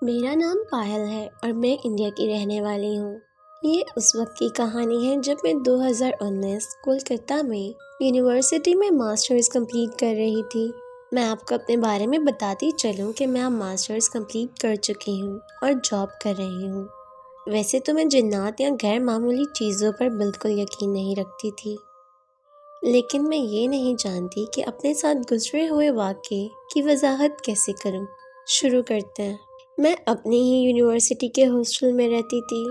میرا نام پائل ہے اور میں انڈیا کی رہنے والی ہوں۔ یہ اس وقت کی کہانی ہے جب میں 2019 کولکتہ میں یونیورسٹی میں ماسٹرز کمپلیٹ کر رہی تھی۔ میں آپ کو اپنے بارے میں بتاتی چلوں کہ میں اب ماسٹرز کمپلیٹ کر چکی ہوں اور جاب کر رہی ہوں۔ ویسے تو میں جنات یا غیر معمولی چیزوں پر بالکل یقین نہیں رکھتی تھی، لیکن میں یہ نہیں جانتی کہ اپنے ساتھ گزرے ہوئے واقعے کی وضاحت کیسے کروں۔ شروع کرتے ہیں۔ میں اپنی ہی یونیورسٹی کے ہاسٹل میں رہتی تھی۔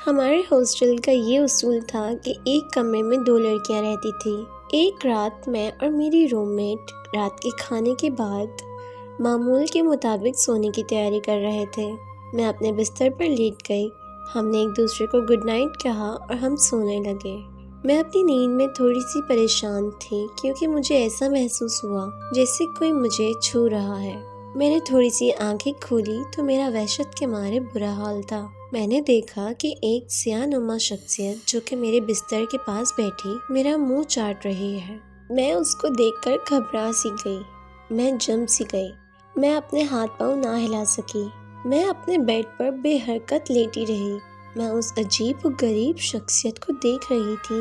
ہمارے ہاسٹل کا یہ اصول تھا کہ ایک کمرے میں 2 لڑکیاں رہتی تھیں۔ ایک رات میں اور میری روم میٹ رات کے کھانے کے بعد معمول کے مطابق سونے کی تیاری کر رہے تھے۔ میں اپنے بستر پر لیٹ گئی، ہم نے ایک دوسرے کو گڈ نائٹ کہا اور ہم سونے لگے۔ میں اپنی نیند میں تھوڑی سی پریشان تھی کیونکہ مجھے ایسا محسوس ہوا جیسے کوئی مجھے چھو رہا ہے۔ میں نے تھوڑی سی آنکھیں کھولی تو میرا وحشت کے مارے برا حال تھا۔ میں نے دیکھا کہ ایک سیاہ نما شخصیت جو کہ میرے بستر کے پاس بیٹھی میرا منہ چاٹ رہی ہے۔ میں اس کو دیکھ کر گھبرا سی گئی، میں جم سی گئی، میں اپنے ہاتھ پاؤں نہ ہلا سکی۔ میں اپنے بیڈ پر بے حرکت لیٹی رہی۔ میں اس عجیب و غریب شخصیت کو دیکھ رہی تھی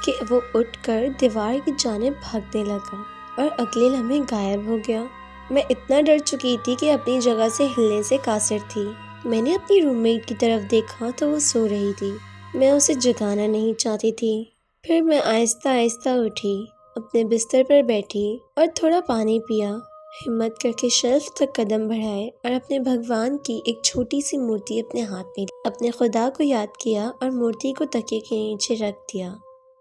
کہ وہ اٹھ کر دیوار کی جانب بھاگنے لگا اور اگلے لمحے غائب ہو گیا۔ میں اتنا ڈر چکی تھی کہ اپنی جگہ سے ہلنے سے قاصر تھی۔ میں نے اپنی روم میٹ کی طرف دیکھا تو وہ سو رہی تھی۔ میں اسے جگانا نہیں چاہتی تھی۔ پھر میں آہستہ آہستہ اٹھی، اپنے بستر پر بیٹھی اور تھوڑا پانی پیا۔ ہمت کر کے شیلف تک قدم بڑھائے اور اپنے بھگوان کی ایک چھوٹی سی مورتی اپنے ہاتھ میں لی۔ اپنے خدا کو یاد کیا اور مورتی کو تکیے کے نیچے رکھ دیا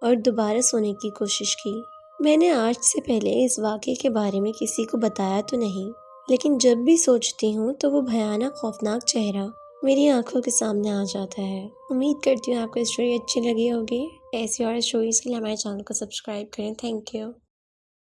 اور دوبارہ سونے کی کوشش کی۔ میں نے آج سے پہلے اس واقعے کے بارے میں کسی کو بتایا تو نہیں، لیکن جب بھی سوچتی ہوں تو وہ بھیانک خوفناک چہرہ میری آنکھوں کے سامنے آ جاتا ہے۔ امید کرتی ہوں آپ کو اسٹوری اچھی لگی ہوگی۔ ایسی اور اسٹوریز کے لیے ہمارے چینل کو سبسکرائب کریں۔ Thank you.